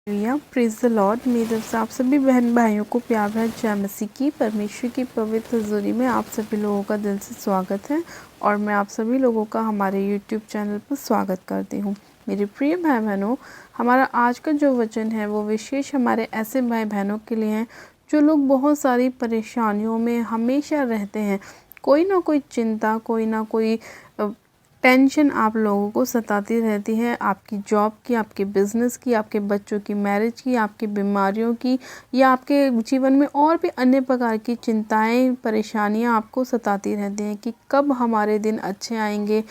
Praise the Lord. मेरी तरफ से आप सभी बहन भाइयों को प्यार भरा जय मसीह की परमेश्वर की पवित्र हजूरी में आप सभी लोगों का दिल से स्वागत है और मैं आप सभी लोगों का हमारे यूट्यूब चैनल पर स्वागत करती हूँ। मेरे प्रिय भाई बहनों, हमारा आज का जो वचन है वो विशेष हमारे ऐसे भाई बहनों के लिए है जो लोग बहुत सारी परेशानियों में हमेशा रहते हैं। कोई ना कोई चिंता, कोई ना कोई टेंशन आप लोगों को सताती रहती है, आपकी जॉब की, आपके बिजनेस की, आपके बच्चों की मैरिज की, आपकी बीमारियों की, या आपके जीवन में और भी अन्य प्रकार की चिंताएं, परेशानियां आपको सताती रहती हैं कि कब हमारे दिन अच्छे आएंगे,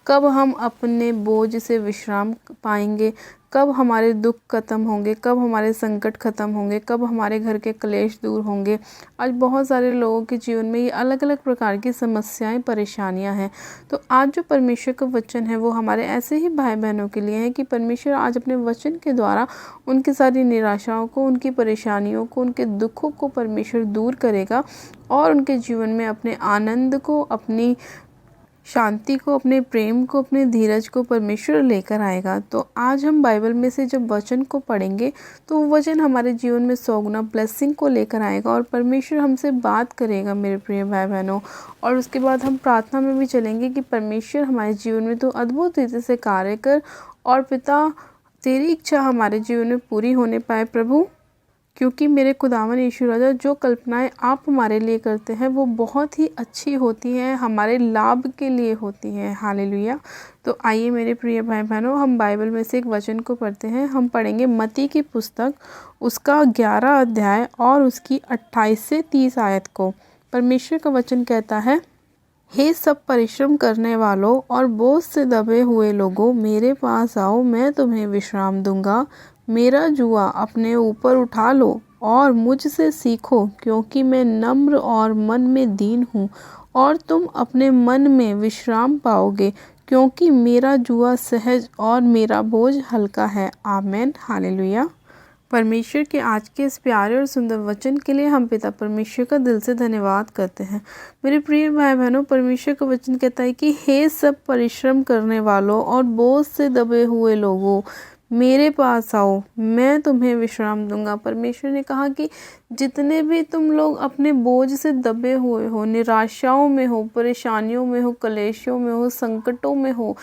कब हम अपने बोझ से विश्राम पाएंगे, कब हमारे दुख खत्म होंगे, कब हमारे संकट खत्म होंगे, कब हमारे घर के क्लेश दूर होंगे। आज बहुत सारे लोगों के जीवन में ये अलग अलग प्रकार की समस्याएं, परेशानियां हैं। तो आज जो परमेश्वर का वचन है वो हमारे ऐसे ही भाई बहनों के लिए है कि परमेश्वर आज अपने वचन के द्वारा उनकी सारी निराशाओं को, उनकी परेशानियों को, उनके दुखों को परमेश्वर दूर करेगा और उनके जीवन में अपने आनंद को, अपनी शांति को, अपने प्रेम को, अपने धीरज को परमेश्वर लेकर आएगा। तो आज हम बाइबल में से जब वचन को पढ़ेंगे तो वो वचन हमारे जीवन में 100 गुना ब्लेसिंग को लेकर आएगा और परमेश्वर हमसे बात करेगा मेरे प्रिय भाई बहनों। और उसके बाद हम प्रार्थना में भी चलेंगे कि परमेश्वर हमारे जीवन में तो अद्भुत रीति से कार्य कर और पिता तेरी इच्छा हमारे जीवन में पूरी होने पाए प्रभु, क्योंकि मेरे खुदावन यीशु राजा जो कल्पनाएं आप हमारे लिए करते हैं वो बहुत ही अच्छी होती हैं, हमारे लाभ के लिए होती हैं। हालेलुया। तो आइए मेरे प्रिय भाई बहनों, हम बाइबल में से एक वचन को पढ़ते हैं। हम पढ़ेंगे मत्ती की पुस्तक, उसका 11 अध्याय और उसकी 28 से 30 आयत को। परमेश्वर का वचन कहता है, हे सब परिश्रम करने वालों और बोझ से दबे हुए लोगों, मेरे पास आओ, मैं तुम्हें विश्राम दूंगा। मेरा जुआ अपने ऊपर उठा लो और मुझसे सीखो, क्योंकि मैं नम्र और मन में दीन हूँ, और तुम अपने मन में विश्राम पाओगे, क्योंकि मेरा जुआ सहज और मेरा बोझ हल्का है। आमेन। हालेलुया। परमेश्वर के आज के इस प्यारे और सुंदर वचन के लिए हम पिता परमेश्वर का दिल से धन्यवाद करते हैं। मेरे प्रिय भाई बहनों, परमेश्वर का वचन कहता है कि हे सब परिश्रम करने वालों और बोझ से दबे हुए लोगों, मेरे पास आओ, मैं तुम्हें विश्राम दूंगा। परमेश्वर ने कहा कि जितने भी तुम लोग अपने बोझ से दबे हुए हो, निराशाओं में हो, परेशानियों में हो, कलेशों में हो, संकटों में हो,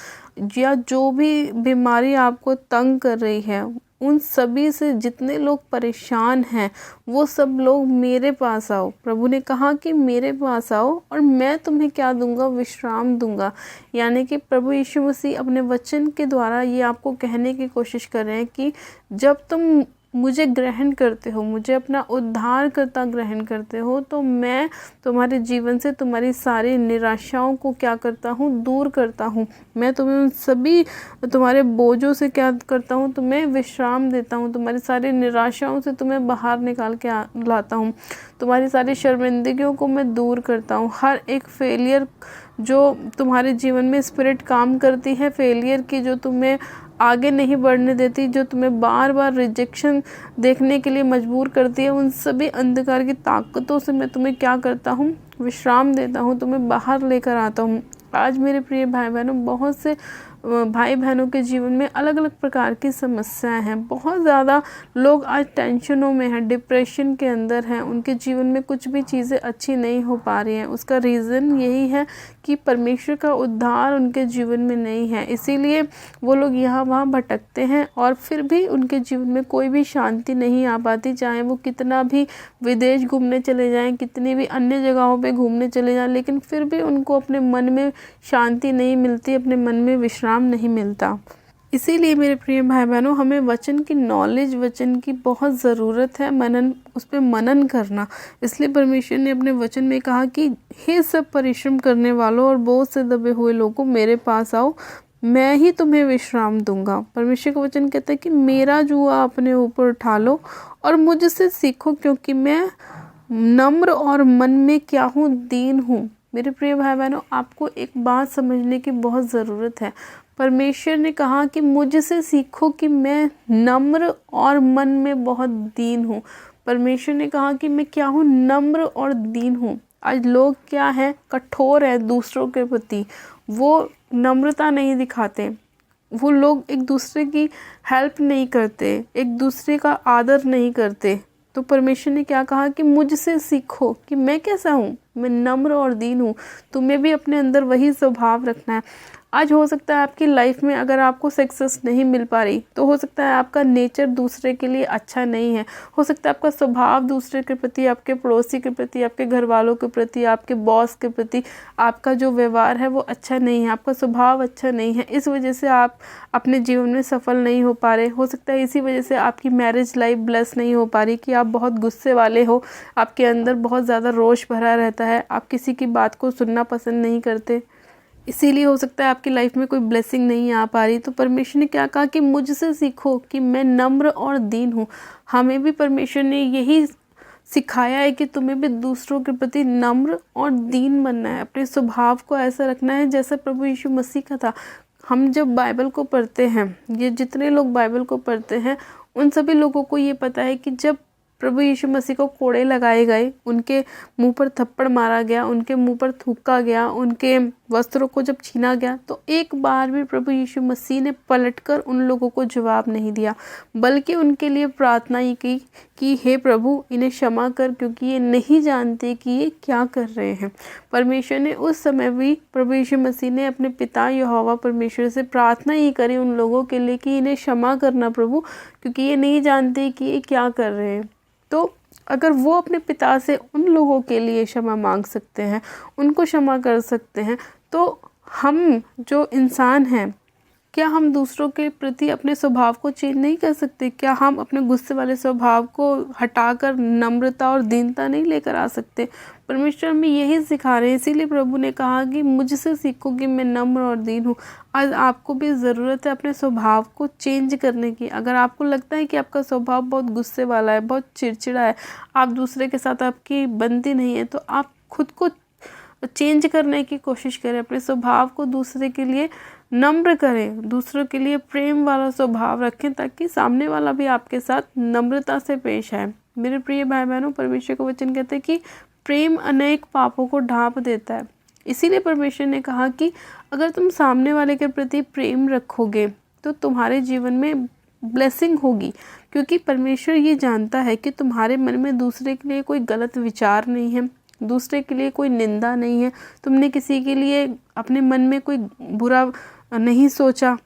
या जो भी बीमारी आपको तंग कर रही है, उन सभी से जितने लोग परेशान हैं वो सब लोग मेरे पास आओ। प्रभु ने कहा कि मेरे पास आओ और मैं तुम्हें क्या दूंगा? विश्राम दूंगा। यानी कि प्रभु यीशु मसीह अपने वचन के द्वारा ये आपको कहने की कोशिश कर रहे हैं कि जब तुम मुझे ग्रहण करते हो, मुझे अपना उद्धारकर्ता ग्रहण करते हो, तो मैं तुम्हारे जीवन से तुम्हारी सारी निराशाओं को क्या करता हूँ? दूर करता हूँ। मैं तुम्हें उन सभी तुम्हारे बोझों से क्या करता हूँ? तुम्हें विश्राम देता हूँ। तुम्हारी सारी निराशाओं से तुम्हें बाहर निकाल के लाता हूँ। तुम्हारी सारी शर्मिंदगियों को मैं दूर करता हूँ। हर एक फेलियर जो तुम्हारे जीवन में स्पिरिट काम करती है, फेलियर की, जो तुम्हें आगे नहीं बढ़ने देती, जो तुम्हें बार बार रिजेक्शन देखने के लिए मजबूर करती है, उन सभी अंधकार की ताकतों से मैं तुम्हें क्या करता हूँ? विश्राम देता हूँ, तुम्हें बाहर लेकर आता हूँ। आज मेरे प्रिय भाई बहनों, बहुत से भाई बहनों के जीवन में अलग अलग प्रकार की समस्याएं हैं। बहुत ज़्यादा लोग आज टेंशनों में हैं, डिप्रेशन के अंदर हैं, उनके जीवन में कुछ भी चीज़ें अच्छी नहीं हो पा रही हैं। उसका रीज़न यही है कि परमेश्वर का उद्धार उनके जीवन में नहीं है। इसीलिए वो लोग यहाँ वहाँ भटकते हैं और फिर भी उनके जीवन में कोई भी शांति नहीं आ पाती। चाहे वो कितना भी विदेश घूमने चले जाएं, कितनी भी अन्य जगहों पे घूमने चले जाएं, लेकिन फिर भी उनको अपने मन में शांति नहीं मिलती, अपने मन में विश्राम नहीं मिलता। इसीलिए मेरे प्रिय भाई बहनों, हमें वचन की नॉलेज, वचन की बहुत ज़रूरत है, उस पर मनन करना। इसलिए परमेश्वर ने अपने वचन में कहा कि हे सब परिश्रम करने वालों और बोझ से दबे हुए लोगों, मेरे पास आओ, मैं ही तुम्हें विश्राम दूंगा। परमेश्वर का वचन कहता है कि मेरा जुआ अपने ऊपर उठा लो और मुझसे सीखो, क्योंकि मैं नम्र और मन में क्या हूँ? दीन हूँ। मेरे प्रिय भाई बहनों, आपको एक बात समझने की बहुत ज़रूरत है। परमेश्वर ने कहा कि मुझसे सीखो कि मैं नम्र और मन में बहुत दीन हूँ। परमेश्वर ने कहा कि मैं क्या हूँ? नम्र और दीन हूँ। आज लोग क्या है? कठोर है दूसरों के प्रति, वो नम्रता नहीं दिखाते, वो लोग एक दूसरे की हेल्प नहीं करते, एक दूसरे का आदर नहीं करते। तो परमेश्वर ने क्या कहा कि मुझसे सीखो कि मैं कैसा हूँ, मैं नम्र और दीन हूँ। तुम्हें भी अपने अंदर वही स्वभाव रखना है। आज हो सकता है आपकी लाइफ में अगर आपको सक्सेस नहीं मिल पा रही, तो हो सकता है आपका नेचर दूसरे के लिए अच्छा नहीं है, हो सकता है आपका स्वभाव दूसरे के प्रति, आपके पड़ोसी के प्रति, आपके घर वालों के प्रति, आपके बॉस के प्रति आपका जो व्यवहार है वो अच्छा नहीं है, आपका स्वभाव अच्छा नहीं है। इस वजह से आप अपने जीवन में सफल नहीं हो पा रहे। हो सकता है इसी वजह से आपकी मैरिज लाइफ ब्लेस नहीं हो पा रही कि आप बहुत गुस्से वाले हो, आपके अंदर बहुत ज़्यादा रोष भरा रहता है, आप किसी की बात को सुनना पसंद नहीं करते, इसीलिए हो सकता है आपकी लाइफ में कोई ब्लेसिंग नहीं आ पा रही। तो परमेश्वर ने क्या कहा कि मुझसे सीखो कि मैं नम्र और दीन हूँ। हमें भी परमेश्वर ने यही सिखाया है कि तुम्हें भी दूसरों के प्रति नम्र और दीन बनना है, अपने स्वभाव को ऐसा रखना है जैसा प्रभु यीशु मसीह का था। हम जब बाइबल को पढ़ते हैं, ये जितने लोग बाइबल को पढ़ते हैं उन सभी लोगों को ये पता है कि जब प्रभु यीशु मसीह को कोड़े लगाए गए, उनके मुंह पर थप्पड़ मारा गया, उनके मुंह पर थूका गया, उनके वस्त्रों को जब छीना गया, तो एक बार भी प्रभु यीशु मसीह ने पलटकर उन लोगों को जवाब नहीं दिया, बल्कि उनके लिए प्रार्थना ही की कि हे प्रभु इन्हें क्षमा कर, क्योंकि ये नहीं जानते कि ये क्या कर रहे हैं। परमेश्वर ने उस समय भी, प्रभु यीशु मसीह ने अपने पिता यहोवा परमेश्वर से प्रार्थना ही करी उन लोगों के लिए कि इन्हें क्षमा करना प्रभु, क्योंकि ये नहीं जानते कि ये क्या कर रहे हैं। तो अगर वो अपने पिता से उन लोगों के लिए क्षमा मांग सकते हैं, उनको क्षमा कर सकते हैं, तो हम जो इंसान हैं, क्या हम दूसरों के प्रति अपने स्वभाव को चेंज नहीं कर सकते? क्या हम अपने गुस्से वाले स्वभाव को हटाकर नम्रता और दीनता नहीं लेकर आ सकते? परमेश्वर हमें यही सिखा रहे हैं। इसीलिए प्रभु ने कहा कि मुझसे सीखो कि मैं नम्र और दीन हूँ। आज आपको भी ज़रूरत है अपने स्वभाव को चेंज करने की। अगर आपको लगता है कि आपका स्वभाव बहुत गुस्से वाला है, बहुत चिड़चिड़ा है, आप दूसरे के साथ आपकी बनती नहीं है, तो आप खुद को चेंज करने की कोशिश करें। अपने स्वभाव को दूसरे के लिए नम्र करें, दूसरों के लिए प्रेम वाला स्वभाव रखें, ताकि सामने वाला भी आपके साथ नम्रता से पेश आए। मेरे प्रिय भाई बहनों, परमेश्वर का वचन कहते हैं कि प्रेम अनेक पापों को ढांप देता है। इसीलिए परमेश्वर ने कहा कि अगर तुम सामने वाले के प्रति प्रेम रखोगे तो तुम्हारे जीवन में ब्लेसिंग होगी, क्योंकि परमेश्वर ये जानता है कि तुम्हारे मन में दूसरे के लिए कोई गलत विचार नहीं है, दूसरे के लिए कोई निंदा नहीं है, तुमने किसी के लिए अपने मन में कोई बुरा नहीं सोचा,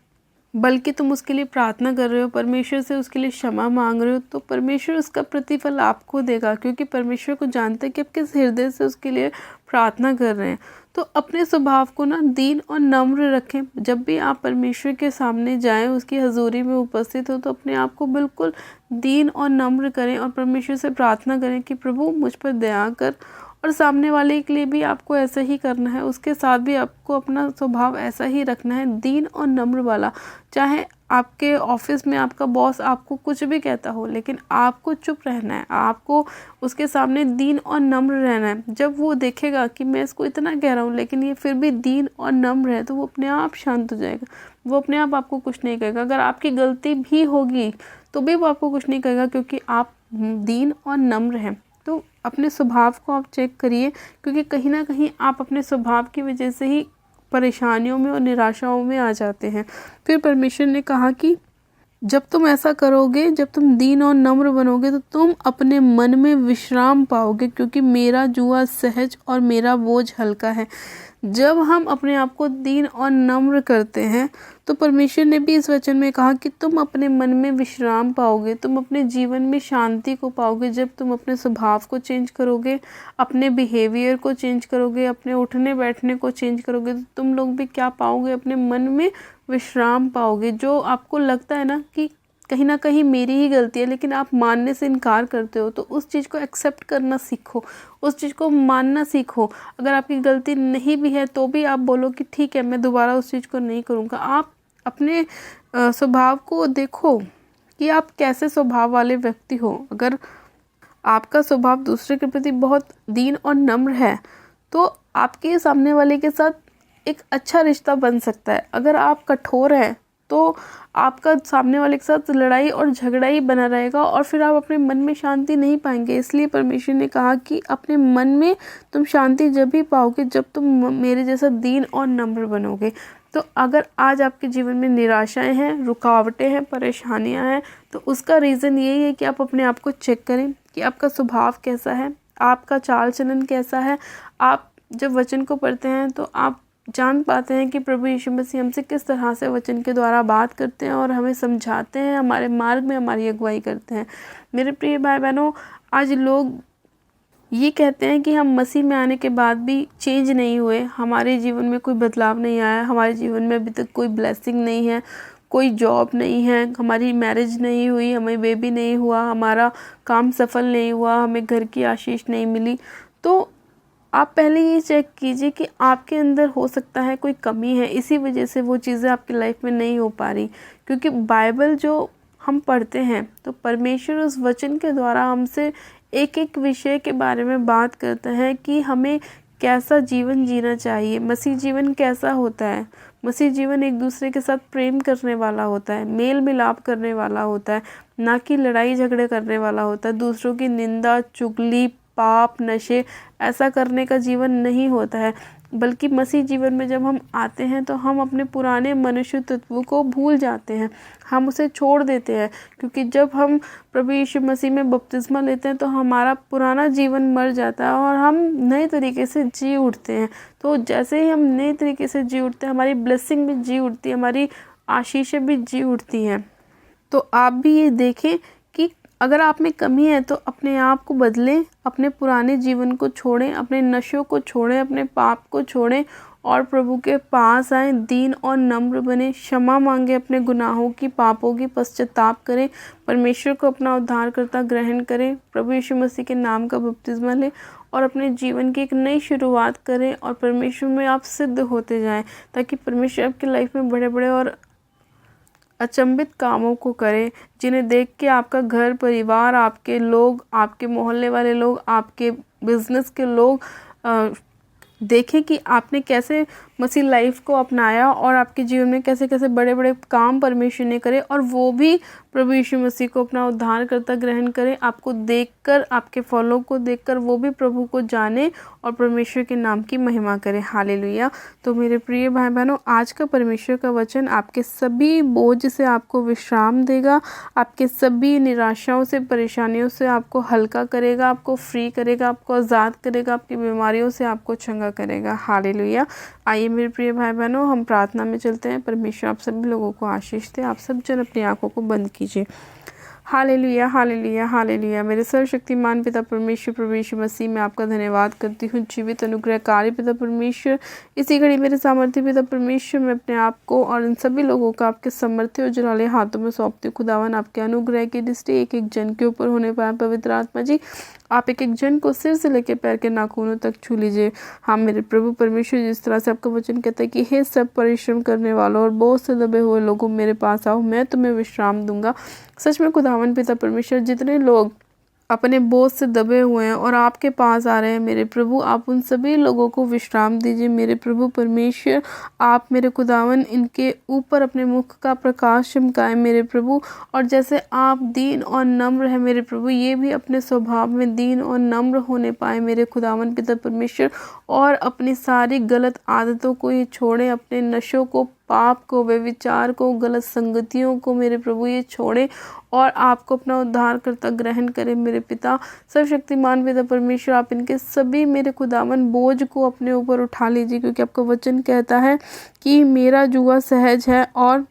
बल्कि तुम उसके लिए प्रार्थना कर रहे हो, परमेश्वर से उसके लिए क्षमा मांग रहे हो, तो परमेश्वर उसका प्रतिफल आपको देगा, क्योंकि परमेश्वर को जानते हैं कि आप किस हृदय से उसके लिए प्रार्थना कर रहे हैं। तो अपने स्वभाव को ना दीन और नम्र रखें। जब भी आप परमेश्वर के सामने जाएं, उसकी हजूरी में उपस्थित हो, तो अपने आप को बिल्कुल दीन और नम्र करें और परमेश्वर से प्रार्थना करें कि प्रभु मुझ पर दया कर। और सामने वाले के लिए भी आपको ऐसा ही करना है, उसके साथ भी आपको अपना स्वभाव ऐसा ही रखना है, दीन और नम्र वाला। चाहे आपके ऑफिस में आपका बॉस आपको कुछ भी कहता हो, लेकिन आपको चुप रहना है, आपको उसके सामने दीन और नम्र रहना है। जब वो देखेगा कि मैं इसको इतना कह रहा हूँ लेकिन ये फिर भी दीन और नम्र है, तो वो अपने आप शांत हो जाएगा, वो अपने आप आपको कुछ नहीं कहेगा। अगर आपकी गलती भी होगी तो भी वो आपको कुछ नहीं कहेगा, क्योंकि आप दीन और नम्र हैं। तो अपने स्वभाव को आप चेक करिए, क्योंकि कहीं ना कहीं आप अपने स्वभाव की वजह से ही परेशानियों में और निराशाओं में आ जाते हैं। फिर परमेश्वर ने कहा कि जब तुम ऐसा करोगे, जब तुम दीन और नम्र बनोगे, तो तुम अपने मन में विश्राम पाओगे, क्योंकि मेरा जुआ सहज और मेरा बोझ हल्का है। जब हम अपने आप को दीन और नम्र करते हैं, तो परमेश्वर ने भी इस वचन में कहा कि तुम अपने मन में विश्राम पाओगे, तुम अपने जीवन में शांति को पाओगे। जब तुम अपने स्वभाव को चेंज करोगे, अपने बिहेवियर को चेंज करोगे, अपने उठने बैठने को चेंज करोगे, तो तुम लोग भी क्या पाओगे? अपने मन में विश्राम पाओगे। जो आपको लगता है ना कि कहीं ना कहीं मेरी ही गलती है, लेकिन आप मानने से इनकार करते हो, तो उस चीज़ को एक्सेप्ट करना सीखो, उस चीज़ को मानना सीखो। अगर आपकी गलती नहीं भी है तो भी आप बोलो कि ठीक है, मैं दोबारा उस चीज़ को नहीं करूँगा। आप अपने स्वभाव को देखो कि आप कैसे स्वभाव वाले व्यक्ति हो। अगर आपका स्वभाव दूसरे के प्रति बहुत दीन और नम्र है, तो आपके सामने वाले के साथ एक अच्छा रिश्ता बन सकता है। अगर आप कठोर हैं तो आपका सामने वाले के साथ लड़ाई और झगड़ा ही बना रहेगा, और फिर आप अपने मन में शांति नहीं पाएंगे। इसलिए परमेश्वर ने कहा कि अपने मन में तुम शांति जब भी पाओगे जब तुम मेरे जैसा दीन और नम्र बनोगे। तो अगर आज आपके जीवन में निराशाएं हैं, रुकावटें हैं, परेशानियां हैं, तो उसका रीज़न यही है कि आप अपने आप को चेक करें कि आपका स्वभाव कैसा है, आपका चाल चलन कैसा है। आप जब वचन को पढ़ते हैं तो आप जान पाते हैं कि प्रभु यीशु मसीह हमसे किस तरह से वचन के द्वारा बात करते हैं और हमें समझाते हैं, हमारे मार्ग में हमारी अगुवाई करते हैं। मेरे प्रिय भाई बहनों, आज लोग ये कहते हैं कि हम मसीह में आने के बाद भी चेंज नहीं हुए, हमारे जीवन में कोई बदलाव नहीं आया, हमारे जीवन में अभी तक कोई ब्लेसिंग नहीं है, कोई जॉब नहीं है, हमारी मैरिज नहीं हुई, हमें बेबी नहीं हुआ, हमारा काम सफल नहीं हुआ, हमें घर की आशीष नहीं मिली। तो आप पहले ये चेक कीजिए कि आपके अंदर हो सकता है कोई कमी है, इसी वजह से वो चीज़ें आपकी लाइफ में नहीं हो पा रही। क्योंकि बाइबल जो हम पढ़ते हैं तो परमेश्वर उस वचन के द्वारा हमसे एक एक विषय के बारे में बात करता है कि हमें कैसा जीवन जीना चाहिए। मसीह जीवन कैसा होता है? मसीह जीवन एक दूसरे के साथ प्रेम करने वाला होता है, मेल मिलाप करने वाला होता है, ना कि लड़ाई झगड़े करने वाला होता है। दूसरों की निंदा, चुगली, पाप, नशे ऐसा करने का जीवन नहीं होता है। बल्कि मसीह जीवन में जब हम आते हैं तो हम अपने पुराने मनुष्य तत्वों को भूल जाते हैं, हम उसे छोड़ देते हैं। क्योंकि जब हम प्रभु यीशु मसीह में बपतिस्मा लेते हैं तो हमारा पुराना जीवन मर जाता है और हम नए तरीके से जी उठते हैं। तो जैसे ही हम नए तरीके से जी उठते हैं, हमारी ब्लेसिंग भी जी उठती है, हमारी आशीषें भी जी उठती हैं। तो आप भी ये देखें कि अगर आप में कमी है तो अपने आप को बदलें, अपने पुराने जीवन को छोड़ें, अपने नशों को छोड़ें, अपने पाप को छोड़ें और प्रभु के पास आएँ, दीन और नम्र बने, क्षमा मांगे, अपने गुनाहों की, पापों की पश्चाताप करें, परमेश्वर को अपना उद्धारकर्ता ग्रहण करें, प्रभु यीशु मसीह के नाम का बपतिस्मा लें और अपने जीवन की एक नई शुरुआत करें और परमेश्वर में आप सिद्ध होते जाएं, ताकि परमेश्वर आपकी लाइफ में बड़े बड़े और अचंभित कामों को करे, जिन्हें देख के आपका घर परिवार, आपके लोग, आपके मोहल्ले वाले लोग, आपके बिजनेस के लोग देखें कि आपने कैसे मसीह लाइफ को अपनाया और आपके जीवन में कैसे कैसे बड़े बड़े काम परमेश्वर ने करे, और वो भी प्रभु यीशु मसीह को अपना उद्धारकर्ता ग्रहण करें। आपको देखकर, आपके फलों को देखकर वो भी प्रभु को जाने और परमेश्वर के नाम की महिमा करें। हालेलुया। तो मेरे प्रिय भाई बहनों, आज का परमेश्वर का वचन आपके सभी बोझ से आपको विश्राम देगा, आपके सभी निराशाओं से, परेशानियों से आपको हल्का करेगा, आपको फ्री करेगा, आपको आज़ाद करेगा, आपकी बीमारियों से आपको चंगा करेगा। हालेलुया। आइए मेरे प्रिय भाई बहनों, हम प्रार्थना में चलते हैं। परमेश्वर आप सभी लोगों को आशीष दे। आप सब जन अपनी आंखों को बंद कीजिए। Hallelujah, hallelujah, hallelujah. मेरे सर्वशक्तिमान पिता परमेश्वर, प्रभु यीशु मसीह में आपका धन्यवाद करती हूँ। जीवित अनुग्रहकारी पिता परमेश्वर, इसी घड़ी मेरे सामर्थ्य पिता परमेश्वर, मैं अपने आप को और इन सभी लोगों को आपके समर्थ्य और जलाले हाथों में सौंपती हूँ। खुदावन, आपके अनुग्रह की दृष्टि एक एक जन के ऊपर होने पाए। पवित्र आत्मा जी, आप एक एक जन को सिर से लेकर पैर के नाखूनों तक छू लीजिए। हाँ मेरे प्रभु परमेश्वर, जिस तरह से आपका वचन कहता है कि हे सब परिश्रम करने वालों और बोझ से दबे हुए लोगों, मेरे पास आओ, मैं तुम्हें विश्राम दूंगा। सच में खुदावन पिता परमेश्वर, जितने लोग अपने बोझ से दबे हुए हैं और आपके पास आ रहे हैं, मेरे प्रभु आप उन सभी लोगों को विश्राम दीजिए। मेरे प्रभु परमेश्वर, आप मेरे खुदावन इनके ऊपर अपने मुख का प्रकाश चमकाएं मेरे प्रभु, और जैसे आप दीन और नम्र हैं मेरे प्रभु, ये भी अपने स्वभाव में दीन और नम्र होने पाए मेरे खुदावन पिता परमेश्वर, और अपनी सारी गलत आदतों को ये छोड़ें, अपने नशों को, पाप को, व्यभिचार को, गलत संगतियों को मेरे प्रभु ये छोड़ें और आपको अपना उद्धारकर्ता ग्रहण करें मेरे पिता। सर्वशक्तिमान पिता परमेश्वर, आप इनके सभी मेरे खुदावन बोझ को अपने ऊपर उठा लीजिए, क्योंकि आपका वचन कहता है कि मेरा जुआ सहज है और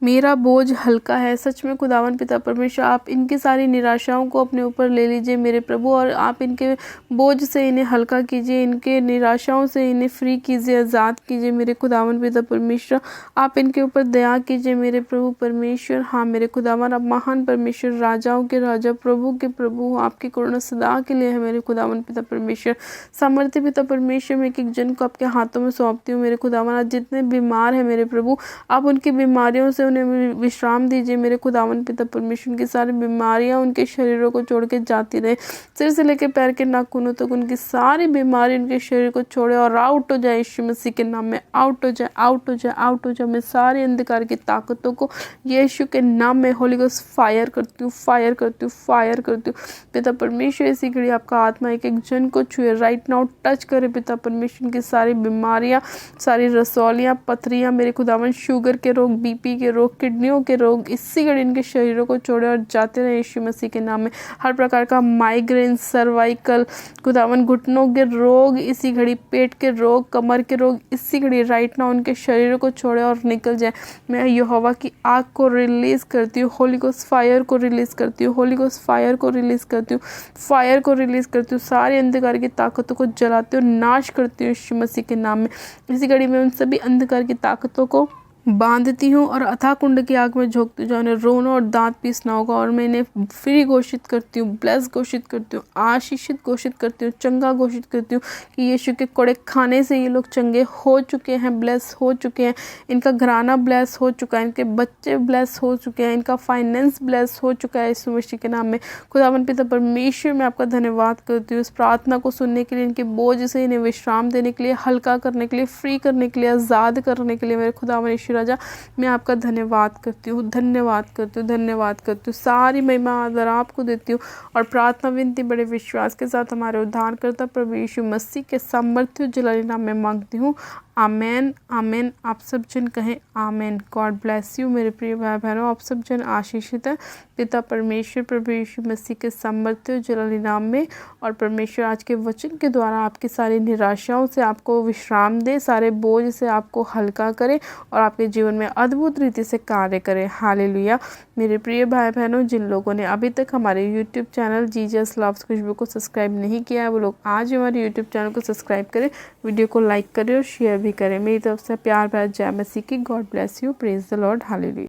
मेरा बोझ हल्का है। सच में खुदावन पिता परमेश्वर, आप इनकी सारी निराशाओं को अपने ऊपर ले लीजिए मेरे प्रभु, और आप इनके बोझ से इन्हें हल्का कीजिए, इनके निराशाओं से इन्हें फ्री कीजिए, आज़ाद कीजिए मेरे खुदावन पिता परमेश्वर। आप इनके ऊपर दया कीजिए मेरे प्रभु परमेश्वर। हाँ मेरे खुदावन, आप महान परमेश्वर, राजाओं के राजा, प्रभु के प्रभु, आपकी करुणा सदा के लिए है मेरे खुदावन पिता परमेश्वर। सामर्थ्य पिता परमेश्वर, मैं एक एक जन को आपके हाथों में सौंपती हूँ मेरे खुदावन। आज जितने बीमार हैं मेरे प्रभु, आप उनकी बीमारियों से, उन्हें विश्राम दीजिए। मेरे खुदावन पिता परमेश्वर की सारी बीमारियां उनके शरीरों को छोड़ के जाती रहे, सिर से लेकर पैर के नाखूनों तक उनकी सारी बीमारी उनके शरीर को छोड़े और आउट हो जाए यीशु मसीह के नाम में। आउट हो जाए, आउट हो जाए, आउट हो जाए। मैं सारी अंधकार की ताकतों को यीशु के नाम में होली गोस्ट फायर करती हूँ, फायर करती हूँ, फायर करती हूँ। पिता परमेश्वर इसी घड़ी आपका आत्मा एक एक जन को छुए, राइट नाउ टच करे पिता परमेश्वर की सारी बीमारियां, सारी रसौलियां, पथरियां, मेरे खुदावन शुगर के रोग, बीपी के रोग, किडनियों के रोग इसी घड़ी इनके शरीरों को छोड़े और जाते रहे यीशु मसीह के नाम में। हर प्रकार का माइग्रेन, सर्वाइकल, खुदावन घुटनों के रोग इसी घड़ी, पेट के रोग, कमर के रोग इसी घड़ी राइट नाउ उनके शरीरों को छोड़े और निकल जाए। मैं यहोवा की आग को रिलीज करती हूँ, होली गोस्ट फायर को रिलीज करती हूँ, होली गोस्ट फायर को रिलीज करती हूँ, फायर को रिलीज करती हूँ। सारे अंधकार की ताकतों को जलाती हूँ, नाश करती हूँ यीशु मसीह के नाम में। इसी घड़ी में उन सभी अंधकार की ताकतों को बांधती हूँ और अथाह कुंड की आग में झोंकती हूँ, जहाँ उन्हें रोना और दांत पीसना होगा। और मैं इन्हें फ्री घोषित करती हूँ, ब्लेस घोषित करती हूँ, आशीषित घोषित करती हूँ, चंगा घोषित करती हूँ कि यीशु के कोड़े खाने से ये लोग चंगे हो चुके हैं, ब्लेस हो चुके हैं। इनका घराना ब्लेस हो चुका है, इनके बच्चे ब्लेस हो चुके हैं, इनका फाइनेंस ब्लेस हो चुका है यीशु मसीह के नाम में। खुदावन पिता परमेश्वर मैं आपका धन्यवाद करती हूँ इस प्रार्थना को सुनने के लिए, इनके बोझ से इन्हें विश्राम देने के लिए, हल्का करने के लिए, फ्री करने के लिए, आज़ाद करने के लिए। मेरे खुदावन राजा मैं आपका धन्यवाद करती हूँ, धन्यवाद करती हूँ, धन्यवाद करती हूँ। सारी महिमा आदर आपको देती हूँ और प्रार्थना विनती बड़े विश्वास के साथ हमारे उद्धारकर्ता प्रभु यीशु मसीह के सामर्थ्य जलाली नाम में मांगती हूँ। आमेन, आमेन। आप सब जन कहें आमेन। गॉड ब्लेस यू मेरे प्रिय भाई बहनों, आप सब जन आशीषित हैं पिता परमेश्वर प्रभु यीशु मसीह के सामर्थ्य जलाली नाम में। और परमेश्वर आज के वचन के द्वारा आपकी सारी निराशाओं से आपको विश्राम दे, सारे बोझ से आपको हल्का करे और आपके जीवन में अद्भुत रीति से कार्य करे। हालेलुया। मेरे प्रिय भाई बहनों, जिन लोगों ने अभी तक हमारे यूट्यूब चैनल जीजस लव्स खुशबू को सब्सक्राइब नहीं किया है, वो लोग आज हमारे यूट्यूब चैनल को सब्सक्राइब करें, वीडियो को लाइक करें और शेयर भी करें। मेरी तरफ से प्यार भरा जय मसीह की। God bless you. Praise the Lord. Hallelujah.